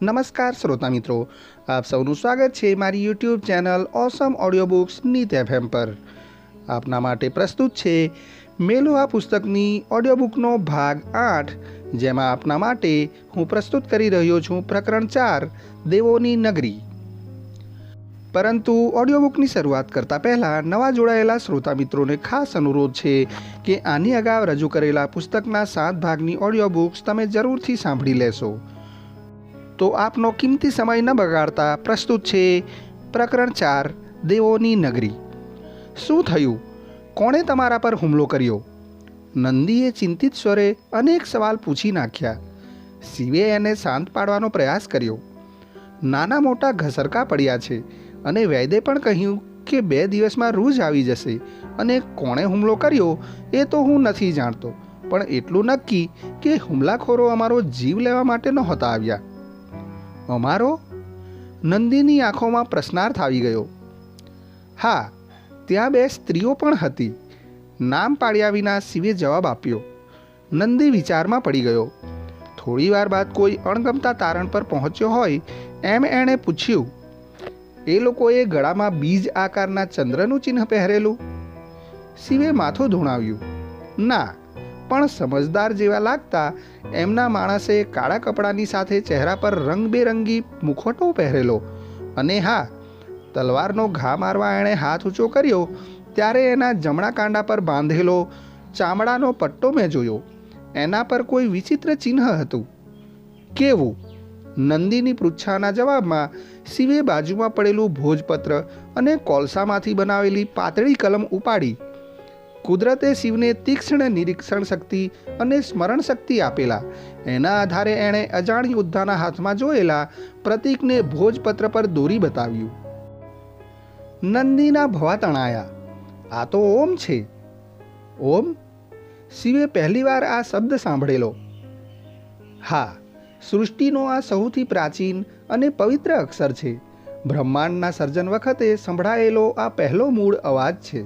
નમસ્કાર શ્રોતા મિત્રો, આપ સૌનું સ્વાગત છે મારી YouTube channel awesome audio books Neet FM પર. આપના માટે પ્રસ્તુત છે મેલું આ પુસ્તકની ઓડિયો બુકનો ભાગ 8, જેમાં આપના માટે હું પ્રસ્તુત કરી રહ્યો છું પ્રકરણ 4, દેવોની નગરી. પરંતુ ઓડિયો બુકની શરૂઆત કરતાં પહેલાં નવા જોડાયેલા શ્રોતા મિત્રોને ખાસ અનુરોધ છે કે આની અગાઉ રજૂ કરેલા પુસ્તકના 7 ભાગની ઓડિયો બુક્સ તમે જરૂરથી સાંભળી લેશો. તો આપનો કિંમતી સમય ન બગાડતા પ્રસ્તુત છે પ્રકરણ 4, દેવોની નગરી. શું થયું? કોણે તમારા પર હુમલો કર્યો? નંદીએ ચિંતિત સ્વરે અનેક સવાલ પૂછી નાખ્યા. શિવે એને શાંત પાડવાનો પ્રયાસ કર્યો. નાના મોટા ઘસરકા પડ્યા છે અને વૈદે પણ કહ્યું કે 2 દિવસમાં રૂજ આવી જશે, અને કોણે હુમલો કર્યો એ તો હું નથી જાણતો, પણ એટલું નક્કી કે હુમલાખોરો અમારો જીવ લેવા માટે નહોતા આવ્યા. અમારો? નંદીની આંખોમાં પ્રશ્નાર્થ આવી ગયો. હા, ત્યાં 2 સ્ત્રીઓ પણ હતી. નામ પાડ્યા વિના શિવે જવાબ આપ્યો. નંદી વિચારમાં પડી ગયો. થોડી વાર બાદ કોઈ અણગમતા તારણ પર પહોંચ્યો હોય એમ એણે પૂછ્યું, એ લોકોએ ગળામાં બીજ આકારના ચંદ્રનું ચિહ્ન પહેરેલું? શિવે માથું ધૂણાવ્યું. ના, પણ સમજદાર જેવા લાગતા એમના માણસે કાળા કપડાની સાથે ચહેરા પર રંગબેરંગી મુખોટો પહેરેલો, અને હા, તલવારનો ઘા મારવા એણે હાથ ઊંચો કર્યો ત્યારે એના જમણા કાંડા પર બાંધેલો ચામડાનો પટ્ટો મેં જોયો. એના પર કોઈ વિચિત્ર ચિહ્ન હતું. કેવું? નંદીની પૃચ્છાના જવાબમાં શિવે બાજુમાં પડેલું ભોજપત્ર અને કોલસામાંથી બનાવેલી પાતળી કલમ ઉપાડી. કુદરતે શિવને તીક્ષ્ણ નિરીક્ષણ શક્તિ અને સ્મરણ શક્તિ આપેલા. એના આધારે એણે અજાણ યોદ્ધાના હાથમાં જોયેલા પ્રતીકને ભોજપત્ર પર દોરી બતાવ્યું. નંદીના ભવા તણાયા. આ તો ઓમ છે. ઓમ? શિવે પહેલીવાર આ શબ્દ સાંભળેલો. હા, સૃષ્ટિનો આ સૌથી પ્રાચીન અને પવિત્ર અક્ષર છે. બ્રહ્માંડના સર્જન વખતે સંભળાયેલો આ પહેલો મૂળ અવાજ છે.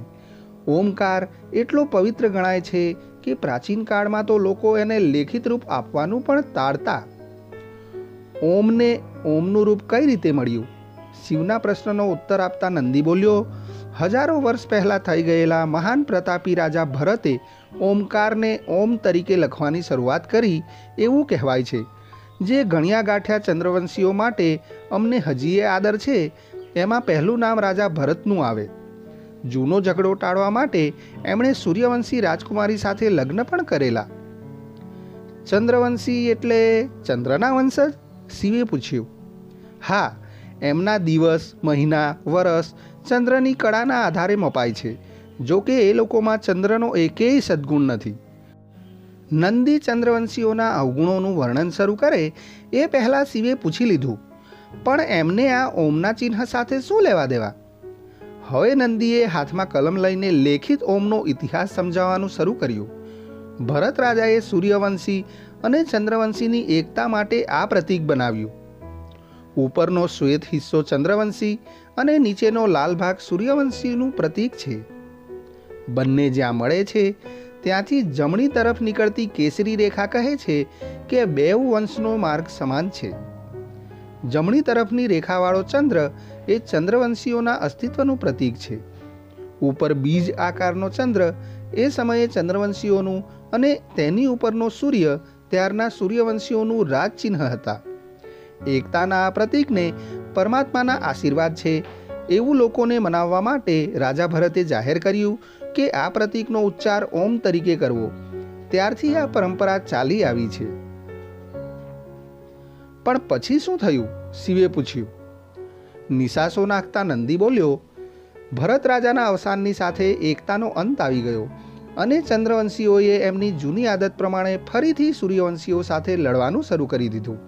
ઓમકાર એટલો પવિત્ર ગણાય છે કે પ્રાચીન કાળમાં તો લોકો એને લેખિત રૂપ આપવાનું પણ ટાળતા. ઓમને ઓમનું રૂપ કઈ રીતે મળ્યું? શિવના પ્રશ્નનો ઉત્તર આપતા નંદી બોલ્યો, હજારો વર્ષ પહેલાં થઈ ગયેલા મહાન પ્રતાપી રાજા ભરતે ઓમકારને ઓમ તરીકે લખવાની શરૂઆત કરી એવું કહેવાય છે. જે ગણ્યા ગાંઠ્યા ચંદ્રવંશીઓ માટે અમને હજીએ આદર છે, એમાં પહેલું નામ રાજા ભરતનું આવે. જૂનો ઝઘડો ટાળવા માટે એમણે સૂર્યવંશી રાજકુમારી સાથે લગ્ન પણ કરેલા. ચંદ્રવંશી એટલે ચંદ્રના વંશજ? શિવે પૂછ્યું. હા, એમના દિવસ, મહિના, વરસ ચંદ્રની કળાના આધારે મપાય છે. જો કે એ લોકોમાં ચંદ્રનો એકેય સદ્ગુણ નથી. નંદી ચંદ્રવંશીઓના અવગુણોનું વર્ણન શરૂ કરે એ પહેલાં શિવે પૂછી લીધું, પણ એમને આ ઓમના ચિહ્ન સાથે શું લેવા દેવા? હવે નંદીએ હાથમાં કલમ લઈને લેખિત ઓમનો ઇતિહાસ સમજાવવાનું શરૂ કર્યું. ભરત રાજાએ સૂર્યવંશી અને ચંદ્રવંશીની એકતા માટે આ પ્રતીક બનાવ્યું. ઉપરનો શ્વેત હિસ્સો ચંદ્રવંશી અને નીચેનો લાલ ભાગ સૂર્યવંશીનું પ્રતીક છે. બંને જ્યાં મળે છે ત્યાંથી જમણી તરફ નીકળતી કેસરી રેખા કહે છે કે 2 વંશનો માર્ગ સમાન છે. જમણી તરફની રેખાવાળો ચંદ્ર એ ચંદ્રવંશીઓના અસ્તિત્વનું પ્રતીક છે. ઉપર બીજ આકારનો ચંદ્ર એ સમયે ચંદ્રવંશીઓનું અને તેની ઉપરનો સૂર્ય ત્યારના સૂર્યવંશીઓનું રાજચિહ્ન હતા. એકતાના આ પ્રતીકને પરમાત્માના આશીર્વાદ છે એવું લોકોને મનાવવા માટે રાજા ભરતે જાહેર કર્યું કે આ પ્રતીકનો ઉચ્ચાર ઓમ તરીકે કરવો. ત્યારથી આ પરંપરા ચાલી આવી છે. પણ પછી શું થયું? શિવે પૂછ્યું. નિસાસો નાખતા નંદી બોલ્યો, ભરત રાજાના અવસાનની સાથે એકતાનો અંત આવી ગયો અને ચંદ્રવંશીઓએ એમની જૂની આદત પ્રમાણે ફરીથી સૂર્યવંશીઓ સાથે લડવાનું શરૂ કરી દીધું.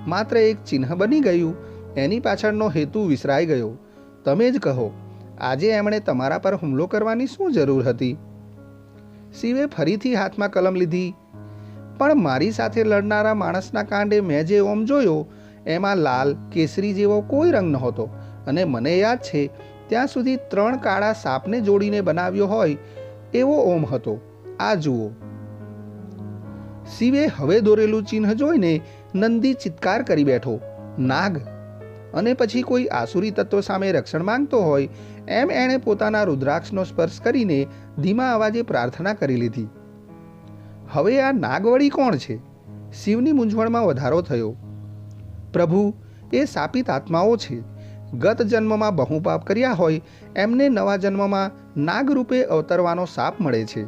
માત્ર એક ચિહ્ન બની ગયું, એની પાછળનો હેતુ વિસરાઈ ગયો. તમે જ કહો, આજે એમણે તમારા પર હુમલો કરવાની શું જરૂર હતી? શિવે ફરીથી હાથમાં કલમ લીધી. પણ મારી સાથે લડનારા માણસના કાંડે મેં જે ઓમ જોયો એમાં લાલ, કેસરી જેવો કોઈ રંગ નહોતો, અને મને યાદ છે ત્યાં સુધી 3 કાળા સાપને જોડીને બનાવ્યો હોય એવો ઓમ હતો. આ જુઓ. શિવે હવે દોરેલું ચિહ્ન જોઈને નંદી ચિત્કાર કરી બેઠો, નાગ! અને પછી કોઈ આસુરી તત્વ સામે રક્ષણ માંગતો હોય એમ એણે પોતાના રુદ્રાક્ષનો સ્પર્શ કરીને ધીમા અવાજે પ્રાર્થના કરી લીધી. હવે આ નાગવળી કોણ છે? શિવની મૂંઝવણમાં વધારો થયો. પ્રભુ, એ શાપિત આત્માઓ છે. ગત જન્મમાં બહુ પાપ કર્યા હોય એમને નવા જન્મમાં નાગરૂપે અવતરવાનો શાપ મળે છે.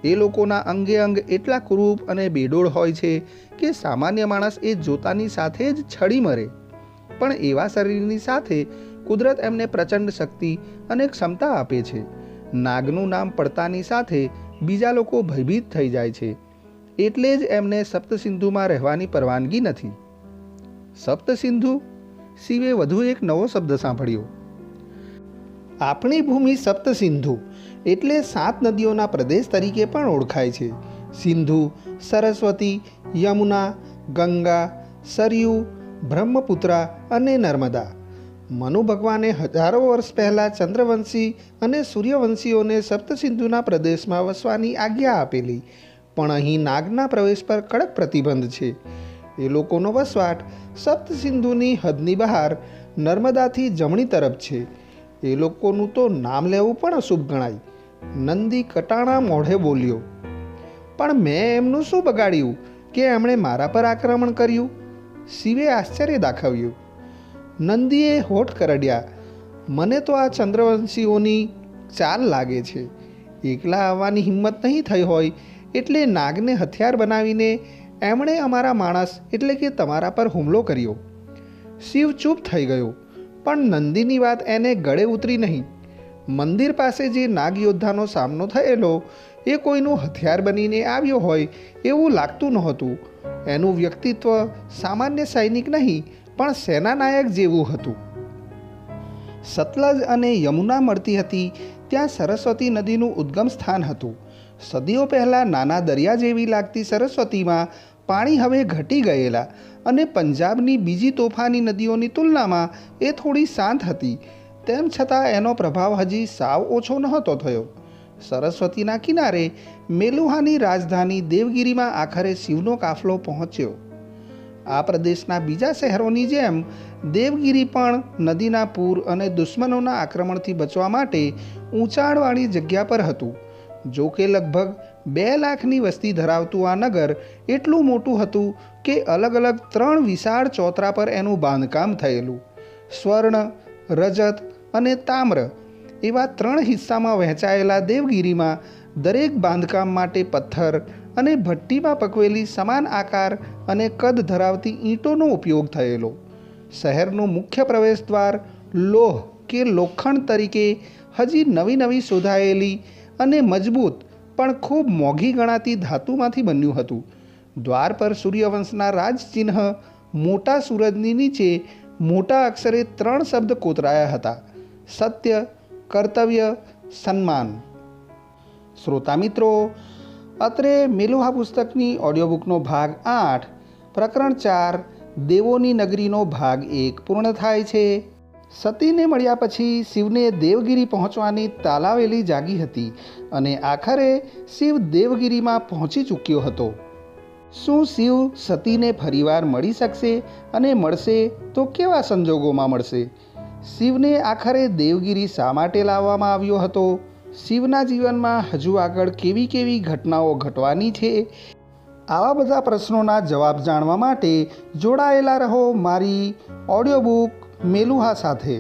એ લોકોના અંગે અંગ એટલા કુરૂપ અને બેડોળ હોય છે કે સામાન્ય માણસ એ જોતાની સાથે જ છડી મરે. પણ એવા શરીરની સાથે કુદરત એમને પ્રચંડ શક્તિ અને ક્ષમતા આપે છે. નાગનું નામ પડતાની સાથે બીજા લોકો ભયભીત થઈ જાય છે. એટલે જ એમને સપ્તસિંધુમાં રહેવાની પરવાનગી નથી. સપ્તસિંધુ? શિવે વધુ એક નવો શબ્દ સાંભળ્યો. આપણી ભૂમિ સપ્તસિંધુ એટલે 7 નદીઓના પ્રદેશ તરીકે પણ ઓળખાય છે. સિંધુ, સરસ્વતી, યમુના, ગંગા, સરયુ, બ્રહ્મપુત્રા અને નર્મદા. મનુ ભગવાને હજારો વર્ષ પહેલાં ચંદ્રવંશી અને સૂર્યવંશીઓને સપ્તસિંધુના પ્રદેશમાં વસવાની આજ્ઞા આપેલી. પણ અહીં નાગના પ્રવેશ પર કડક પ્રતિબંધ છે. એ લોકોનો વસવાટ સપ્તસિંધુની હદની બહાર નર્મદાથી જમણી તરફ છે. એ લોકોનું તો નામ લેવું પણ અશુભ ગણાય. નંદી કટાણા મોઢે બોલ્યો, પણ મેં એમનું શું બગાડ્યું કે એમણે મારા પર આક્રમણ કર્યું? શિવે આશ્ચર્ય દાખવ્યું. નંદીએ હોઠ કરડ્યા. મને તો આ ચંદ્રવંશીઓની ચાલ લાગે છે. એકલા આવવાની હિંમત નહીં થઈ હોય એટલે નાગને હથિયાર બનાવીને એમણે અમારા માણસ એટલે કે તમારા પર હુમલો કર્યો. શિવ ચૂપ થઈ ગયો. પણ નંદીની વાત એને ગળે ઉતરી નહીં. મંદિર પાસે જે નાગ યોદ્ધાનો સામનો થયેલો એ કોઈનું હથિયાર બનીને આવ્યો હોય એવું લાગતું નહોતું. એનું વ્યક્તિત્વ સામાન્ય સૈનિક નહીં પણ સેનાનાયક જેવું હતું. સતલજ અને યમુના મળતી હતી ત્યાં સરસ્વતી નદીનું ઉદ્ગમ સ્થાન હતું. સદીઓ પહેલાં નાના દરિયા જેવી લાગતી સરસ્વતીમાં પાણી હવે ઘટી ગયેલા અને પંજાબની બીજી તોફાની નદીઓની તુલનામાં એ થોડી શાંત હતી. તેમ છતાં એનો પ્રભાવ હજી સાવ ઓછો નહોતો થયો. સરસ્વતીના કિનારે મેલુહાની રાજધાની દેવગિરીમાં આખરે શિવનો કાફલો પહોંચ્યો. આ પ્રદેશના બીજા શહેરોની જેમ દેવગિરી પણ નદીના પૂર અને દુશ્મનોના આક્રમણથી બચવા માટે ઊંચાણવાળી જગ્યા પર હતું. જો કે લગભગ 2 લાખની વસ્તી ધરાવતું આ નગર એટલું મોટું હતું કે અલગ અલગ 3 વિશાળ ચોતરા પર એનું બાંધકામ થયેલું. સ્વર્ણ, રજત અને તામ્ર એવા 3 હિસ્સામાં વહેંચાયેલા દેવગિરીમાં દરેક બાંધકામ માટે પથ્થર અને ભઠ્ઠીમાં પકવેલી સમાન આકાર અને કદ ધરાવતી ઈંટોનો ઉપયોગ થયેલો. શહેરનું મુખ્ય પ્રવેશદ્વાર લોહ કે લોખંડ તરીકે હજી નવી નવી શોધાયેલી અને મજબૂત પણ ખૂબ મોંઘી ગણાતી ધાતુમાંથી બન્યું હતું. દ્વાર પર સૂર્યવંશના રાજચિહ્ન મોટા સૂરજની નીચે મોટા અક્ષરે 3 શબ્દ કોતરાયા હતા: સત્ય, કર્તવ્ય, સન્માન. શ્રોતા મિત્રો, અત્રે મેલુહા પુસ્તકની ઓડિયોબુકનો ભાગ 8 પ્રકરણ 4 દેવોની નગરીનો ભાગ 1 પૂર્ણ થાય છે. સતીને મળ્યા પછી શિવને દેવગિરી પહોંચવાની તાલાવેલી જાગી હતી અને આખરે શિવ દેવગિરીમાં પહોંચી ચૂક્યો હતો. શું શિવ સતીને ફરીવાર મળી શકશે અને મળશે તો કેવા સંજોગોમાં મળશે? શિવને આખરે દેવગિરી શા માટે લાવવામાં આવ્યો હતો? શિવના જીવનમાં હજુ આગળ કેવી કેવી ઘટનાઓ ઘટવાની છે? આવા બધા પ્રશ્નોના જવાબ જાણવા માટે જોડાયેલા રહો મારી ઓડિયોબુક મેલુહા સાથે.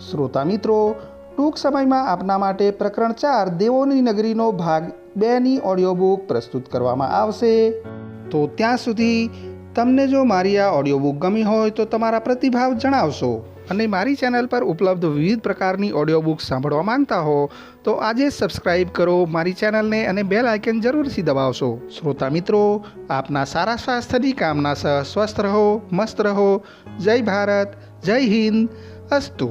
શ્રોતા મિત્રો, ટૂંક સમયમાં આપના માટે પ્રકરણ 4 દેવોની નગરીનો ભાગ 2ની ઓડિયોબુક પ્રસ્તુત કરવામાં આવશે. તો ત્યાં સુધી તમને જો મારી આ ઓડિયોબુક ગમી હોય તો તમારા પ્રતિભાવ જણાવશો અને મારી ચેનલ પર ઉપલબ્ધ વિવિધ પ્રકારની ઓડિયોબુક સાંભળવા માંગતા હો તો આજે સબસ્ક્રાઈબ કરો મારી ચેનલને અને બેલ આઇકન જરૂરથી દબાવશો. શ્રોતા મિત્રો, આપના સારા સ્વાસ્થ્યની કામના સહ સ્વસ્થ રહો, મસ્ત રહો. જય ભારત, જય હિન્દ, અસ્તુ.